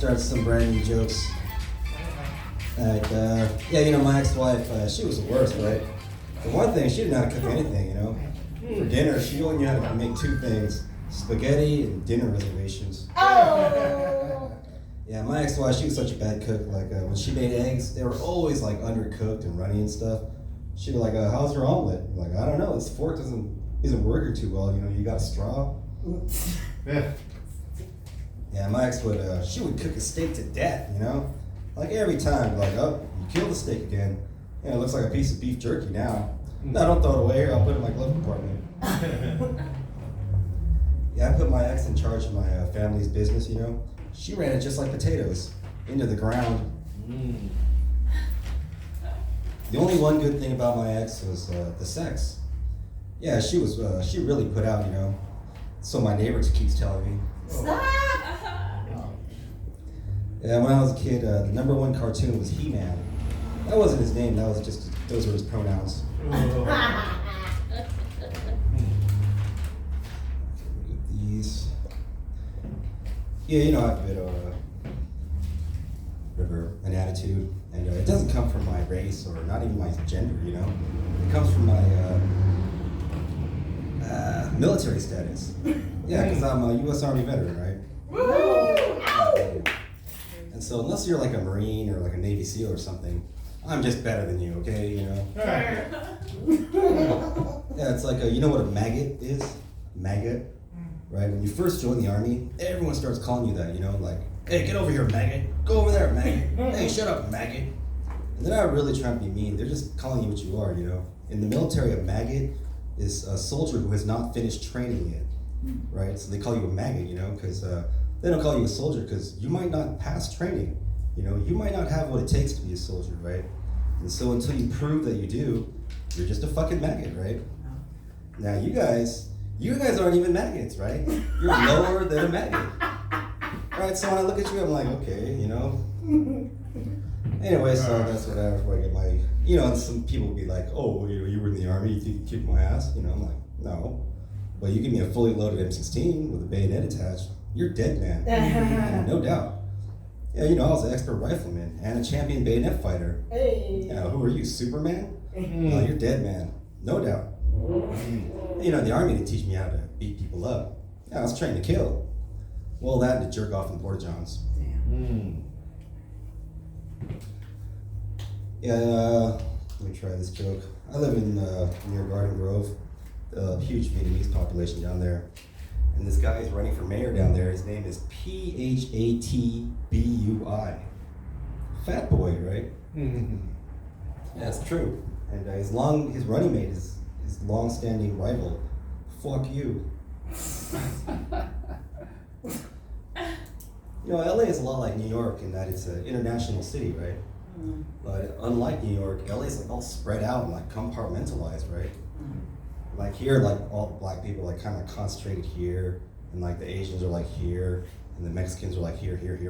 start some brand new jokes. Yeah, my ex-wife, she was the worst, right? For one thing, she didn't know how to cook anything, For dinner, she only knew how to make two things, spaghetti and dinner reservations. Oh! Yeah, my ex-wife, she was such a bad cook. Like, when she made eggs, they were always, like, undercooked and runny and stuff. She'd be like, how's your omelet? I'm like, I don't know, this fork isn't working too well, you got a straw? Yeah. Yeah, my ex she would cook a steak to death, Like every time, like, oh, you killed the steak again. It looks like a piece of beef jerky now. No, don't throw it away here, I'll put it in my glove compartment. Yeah, I put my ex in charge of my family's business, She ran it just like potatoes, into the ground. The only one good thing about my ex was the sex. Yeah, she really put out, So my neighbor keeps telling me. Stop! Yeah, when I was a kid, the number one cartoon was He-Man. That wasn't his name, those were his pronouns. These. Yeah, I have a bit of an attitude, and it doesn't come from my race or not even my gender, It comes from my military status. Yeah, because I'm a U.S. Army veteran, right? And so unless you're like a Marine or like a Navy SEAL or something, I'm just better than you, okay? Yeah, it's like, you know what a maggot is? Maggot, right? When you first join the Army, everyone starts calling you that, like, hey, get over here, maggot. Go over there, maggot. Hey, shut up, maggot. And they're not really trying to be mean. They're just calling you what you are, In the military, a maggot is a soldier who has not finished training yet, right? So they call you a maggot, because they don't call you a soldier because you might not pass training. You might not have what it takes to be a soldier, right? And so until you prove that you do, you're just a fucking maggot, right? Now you guys aren't even maggots, right? You're lower than a maggot. Right, so when I look at you, I'm like, okay, Anyway, so that's what I have before I get my, and some people will be like, oh, you were in the Army, you think you kicked my ass? I'm like, no. But you give me a fully loaded M16 with a bayonet attached, you're dead, man. No doubt. Yeah, I was an expert rifleman and a champion bayonet fighter. Hey. Who are you, Superman? No, you're dead, man. No doubt. The Army didn't teach me how to beat people up. Yeah, I was trained to kill. Well, that and to jerk off in porta-johns. Yeah, let me try this joke. I live in near Garden Grove, a huge Vietnamese population down there. And this guy is running for mayor down there. His name is Phatbui. Fat boy, right? That's true. And his running mate is his long-standing rival. Fuck you. LA is a lot like New York in that it's an international city, right? But unlike New York, LA is like all spread out and like compartmentalized, right? Like here, like all the black people are like kind of concentrated here, and like the Asians are like here, and the Mexicans are like here. Dude,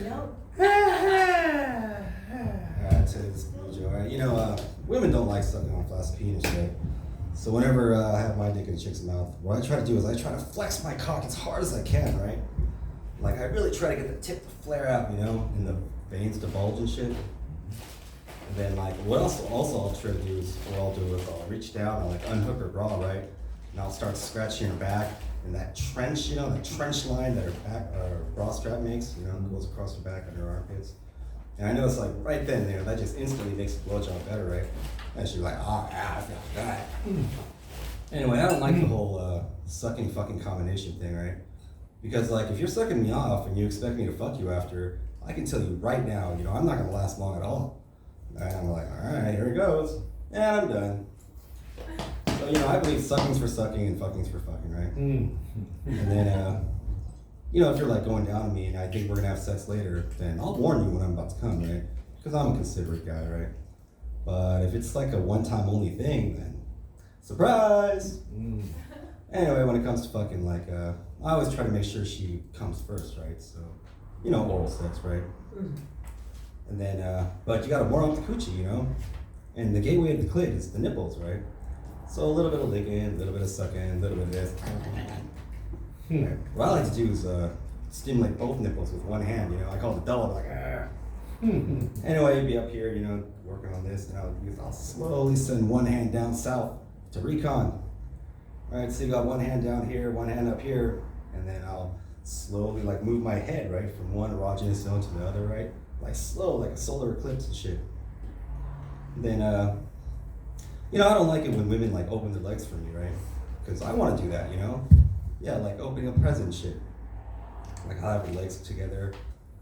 no. That's his joy. Women don't like sucking on flaccid penis, right? So whenever I have my dick in a chick's mouth, what I try to do is I try to flex my cock as hard as I can, right? Like I really try to get the tip to flare out, and the veins to bulge and shit. And then like what else also I'll try to do is I'll reach down and like unhook her bra, right? And I'll start scratching her back and that trench, that trench line that her bra strap makes, goes across her back and her armpits. And I know it's like right then, that just instantly makes the blowjob better, right? And she's like, I feel that. Anyway, I don't like the whole sucking fucking combination thing, right? Because like if you're sucking me off and you expect me to fuck you after, I can tell you right now, I'm not gonna last long at all. And I'm like, all right, here it goes. And I'm done. So, I believe sucking's for sucking and fucking's for fucking, right? And then, if you're like going down on me and I think we're gonna have sex later, then I'll warn you when I'm about to come, right? Because I'm a considerate guy, right? But if it's like a one-time only thing, then surprise! Anyway, when it comes to fucking, like, I always try to make sure she comes first, right? So, oral sex, right? And then, but you gotta warm up the coochie, And the gateway of the clit is the nipples, right? So a little bit of licking, a little bit of sucking, a little bit of this. Right? What I like to do is stimulate both nipples with one hand. I call it the double. Like, Anyway, you'd be up here, working on this, and I'll slowly send one hand down south to recon. All right, so you got one hand down here, one hand up here, and then I'll slowly move my head right from one erogenous zone to the other, right? Slow, like a solar eclipse and shit. And then, I don't like it when women open their legs for me, right? Because I want to do that, Yeah, like opening a present and shit. I'll have her legs together,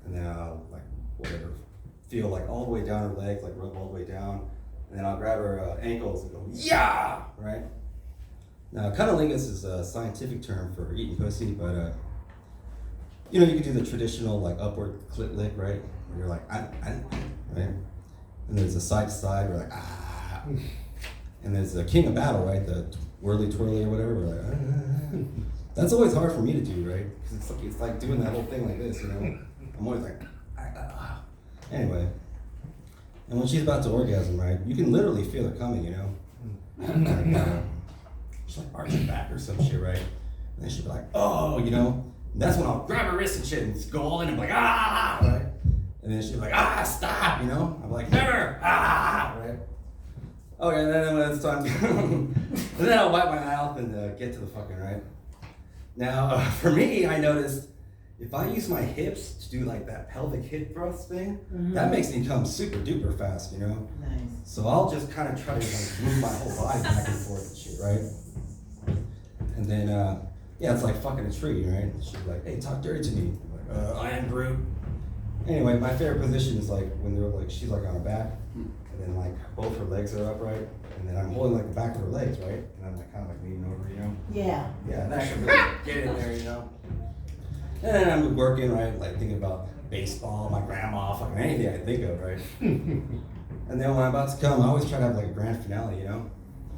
and then I'll feel all the way down her legs, rub all the way down, and then I'll grab her ankles and go, yeah, right? Now, cunnilingus is a scientific term for eating pussy, but you can do the traditional upward clit lick, right? Where you're right? And there's a side to side, where ah. And there's the king of battle, right? The whirly twirly or whatever. We're That's always hard for me to do, right? Because it's like doing that whole thing like this, I'm always Anyway, and when she's about to orgasm, right, you can literally feel her coming, she's arching back or some shit, right? And then she'll be like, oh, and that's when I'll grab her wrist and shit and just go all in and be like, ah, right? And then she'll be like, ah, stop, I'm like, never, right? Okay, and then when it's time to, and then I'll wipe my mouth and get to the fucking, right? Now, for me, I noticed if I use my hips to do that pelvic hip thrust thing, that makes me come super duper fast, Nice. So I'll just kind of try to move my whole body back and forth and shit, right? And then, it's like fucking a tree, right? She's like, hey, talk dirty to me. I'm like, I am Groot. Anyway, my favorite position is when they're she's on her back, and then both her legs are upright, and then I'm holding the back of her legs, right? And I'm kind of leaning over, Yeah. Yeah, and that should really get in there, And then I'm working, right? Thinking about baseball, my grandma, fucking anything I can think of, right? And then when I'm about to come, I always try to have a grand finale, And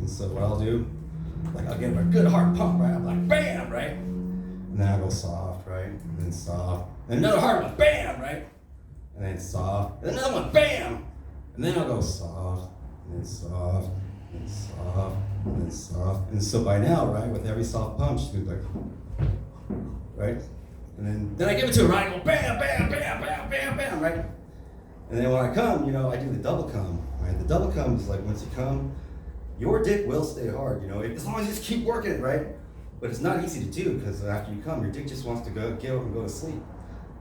so what I'll do, I'll give her a good hard pump, right? I'm like, bam, right? And then I'll go soft, right? And then soft. And another hard one, bam, right? And then soft. And another one, bam! And then I'll go soft, and then soft, and then soft, and then soft. And so by now, right, with every soft pump, she's gonna be like, right? And then I give it to her, right? I go bam, bam, bam, bam, bam, bam, right? And then when I come, I do the double come, right? The double come is once you come, your dick will stay hard, as long as you just keep working it, right? But it's not easy to do because after you come, your dick just wants to give up and go to sleep.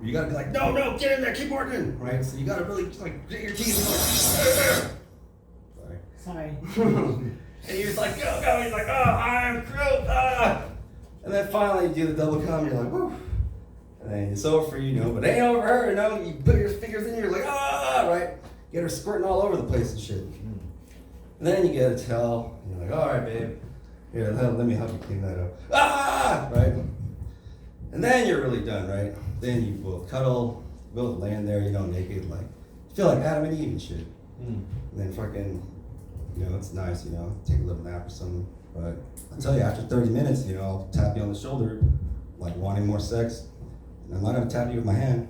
You gotta be like, no, get in there, keep working, right? So you gotta really grit your teeth and Sorry. and you're just like, go, he's like, oh, I'm Groot, And then finally you do the double come, you're like, woo. And then it's over for you, but it ain't over her, you put your fingers in, you're like, right? Get her squirting all over the place and shit. And then you get a towel, and you're like, all right, babe, here, let me help you clean that up. Right? And then you're really done, right? Then you both cuddle, both laying there, naked, you feel like Adam and Eve and shit. And then fucking, it's nice, take a little nap or something. But I'll tell you, after 30 minutes, I'll tap you on the shoulder, wanting more sex. And I'm not gonna tap you with my hand.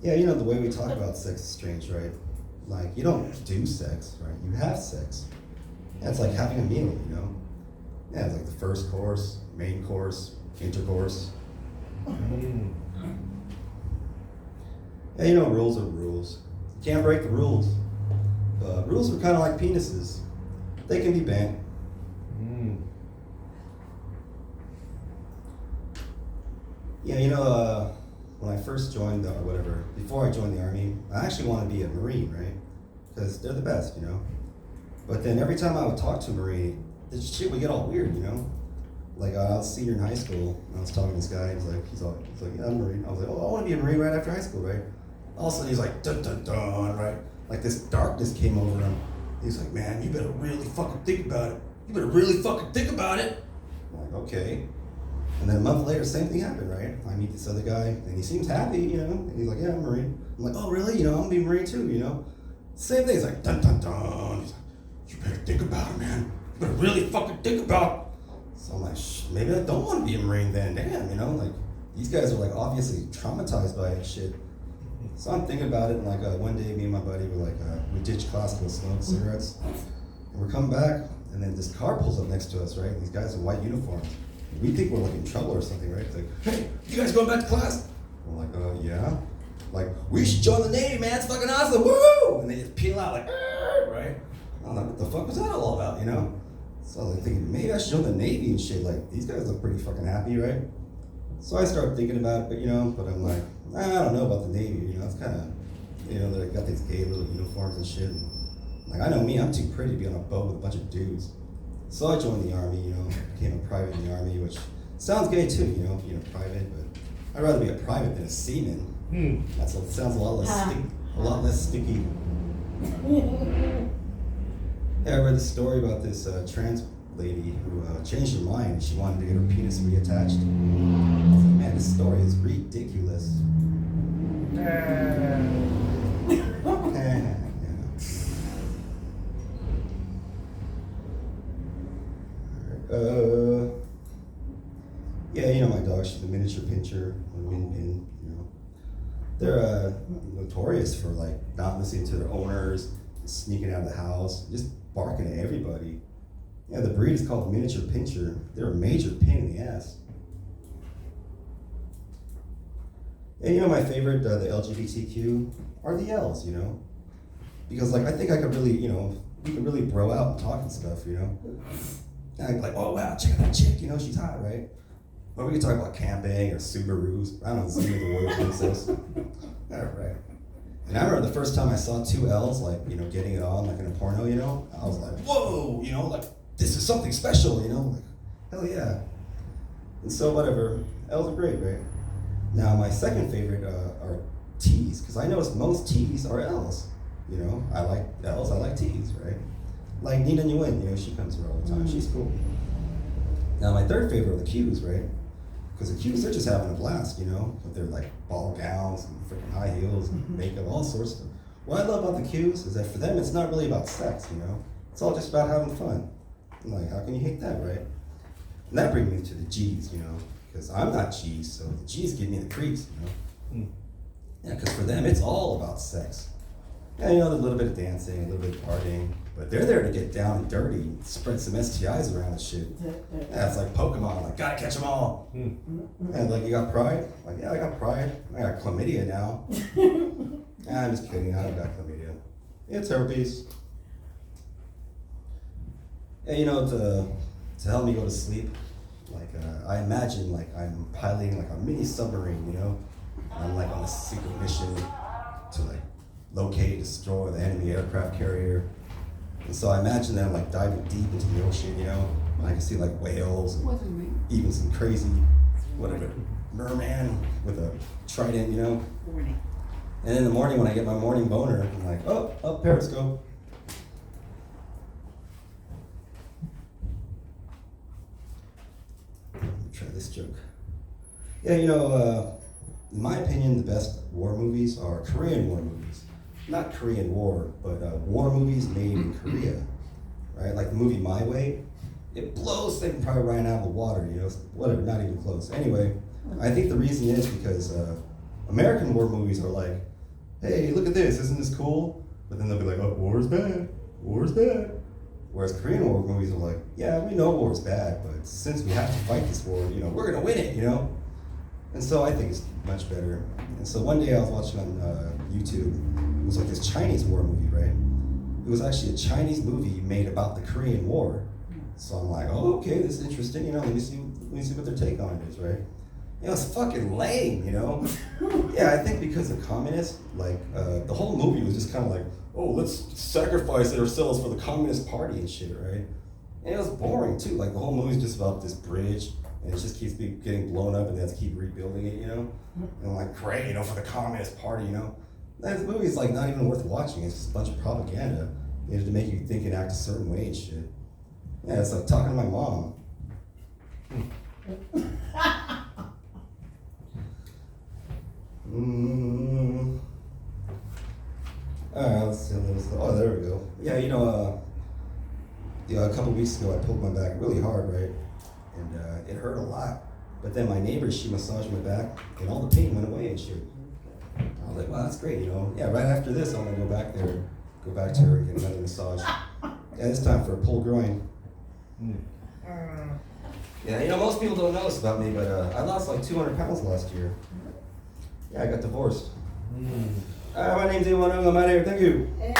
Yeah, the way we talk about sex is strange, right? You don't do sex, right? You have sex. Yeah, it's like having a meal, Yeah, it's the first course, main course, intercourse. Yeah, rules are rules. You can't break the rules. Rules are kind of like penises. They can be bent. Yeah, when I first joined before I joined the Army, I actually wanted to be a Marine, right? Because they're the best, But then every time I would talk to a Marine, this shit would get all weird, I was a senior in high school, and I was talking to this guy, he's like, yeah, I'm a Marine. I was like, oh, I want to be a Marine right after high school, right? All of a sudden he's like, dun dun dun, right? This darkness came over him. He's like, man, you better really fucking think about it. I'm like, okay. And then a month later, same thing happened, right? I meet this other guy, and he seems happy, and he's like, yeah, I'm a Marine. I'm like, oh, really? I'm gonna be a Marine too, Same thing, he's like, dun dun dun. He's like, you better think about it, man. You better really fucking think about it. So I'm like, maybe I don't want to be a Marine then, damn, These guys are obviously traumatized by it shit. So I'm thinking about it, and one day me and my buddy were we ditched class to go smoke cigarettes. And we're coming back, And then this car pulls up next to us, right? These guys in white uniforms. We think we're like in trouble or something, right? It's like, hey, you guys going back to class? We're like, yeah. Like, we should join the Navy, man. It's fucking awesome. Woo! And they just peel out like, right? I'm like, what the fuck was that all about, you know? So I was like thinking, maybe I should join the Navy and shit. Like, these guys look pretty fucking happy, right? So I started thinking about it, but I'm like, I don't know about the Navy, it's kind of, they got these gay little uniforms and shit. And, like, I know me, I'm too pretty to be on a boat with a bunch of dudes. So I joined the Army, became a private in the Army, which sounds gay too, being a private, but I'd rather be a private than a seaman. Sounds a lot less sticky. Yeah, I read a story about this trans lady who changed her mind. She wanted to get her penis reattached. I was like, man, this story is ridiculous. Yeah, my dog, she's a miniature pincher, a min pin, They're notorious for like not listening to their owners, sneaking out of the house, just barking at everybody. Yeah, the breed is called miniature pincher. They're a major pain in the ass. And my favorite, the LGBTQ, are the L's, because like I think I could really, we could really bro out and talk and stuff, And I'd be like, oh wow, check out that chick, she's hot, right? Or we could talk about camping or Subarus. I don't know, Zima the Warrior Princess. All right. And I remember the first time I saw two L's, like, getting it on, like in a porno, I was like, whoa, like, this is something special, like, hell yeah. And so, whatever, L's are great, right? Now, my second favorite are T's, because I noticed most T's are L's. I like L's, I like T's, right? Like Nina Nguyen, she comes here all the time, she's cool. Now, my third favorite are the Q's, right? Because the Q's, they're just having a blast, with their like ball gowns and freaking high heels and makeup, all sorts of stuff. What I love about the Q's is that for them, it's not really about sex, It's all just about having fun. I'm like, how can you hate that, right? And that brings me to the G's, because I'm not G's, so the G's give me the creeps, Yeah, because for them, it's all about sex. Yeah, a little bit of dancing, a little bit of partying, but they're there to get down and dirty, and spread some STIs around and shit. Yeah, it's like Pokemon, like, gotta catch them all. And like, you got pride? Like, yeah, I got pride. I got chlamydia now. I'm just kidding, I don't got chlamydia. It's herpes. And to help me go to sleep, like, I imagine like I'm piloting like a mini submarine, I'm like on a secret mission to like locate, destroy the enemy aircraft carrier. And so I imagine them like diving deep into the ocean, and I can see like whales, and even some crazy, whatever, merman with a trident, And in the morning when I get my morning boner, I'm like, oh, Periscope. Let me try this joke. Yeah, in my opinion, the best war movies are Korean war movies. Not Korean War, but war movies made in Korea, right? Like the movie My Way, it blows things probably right out of the water, whatever, not even close. Anyway, I think the reason is because American war movies are like, hey, look at this, isn't this cool? But then they'll be like, oh, war is bad, war is bad. Whereas Korean war movies are like, yeah, we know war is bad, but since we have to fight this war, we're gonna win it, And so I think it's much better. And so one day I was watching on YouTube, it was like this Chinese war movie, right? It was actually a Chinese movie made about the Korean War. So I'm like, oh, okay, this is interesting, let me see what their take on it is, right? It's fucking lame, Yeah, I think because of communists, like, the whole movie was just kind of like, oh, let's sacrifice ourselves for the Communist Party and shit, right? And it was boring too, like the whole movie's just about this bridge, and it just keeps getting blown up and they have to keep rebuilding it, And I'm like, great, for the Communist Party, That movie's like not even worth watching. It's just a bunch of propaganda, to make you think and act a certain way and shit. Yeah, it's like talking to my mom. Alright, let's see. Oh, there we go. Yeah, a couple weeks ago I pulled my back really hard, right? And it hurt a lot. But then my neighbor, she massaged my back, and all the pain went away and shit. I was like, wow, that's great, Yeah, right after this, I'm gonna go back to her and get another massage. Yeah, this time for a pulled groin. Yeah, you know, most people don't know this about me, but I lost like 200 pounds last year. Yeah, I got divorced. My name's Iwan Ung. I'm out of here. Thank you. Hey.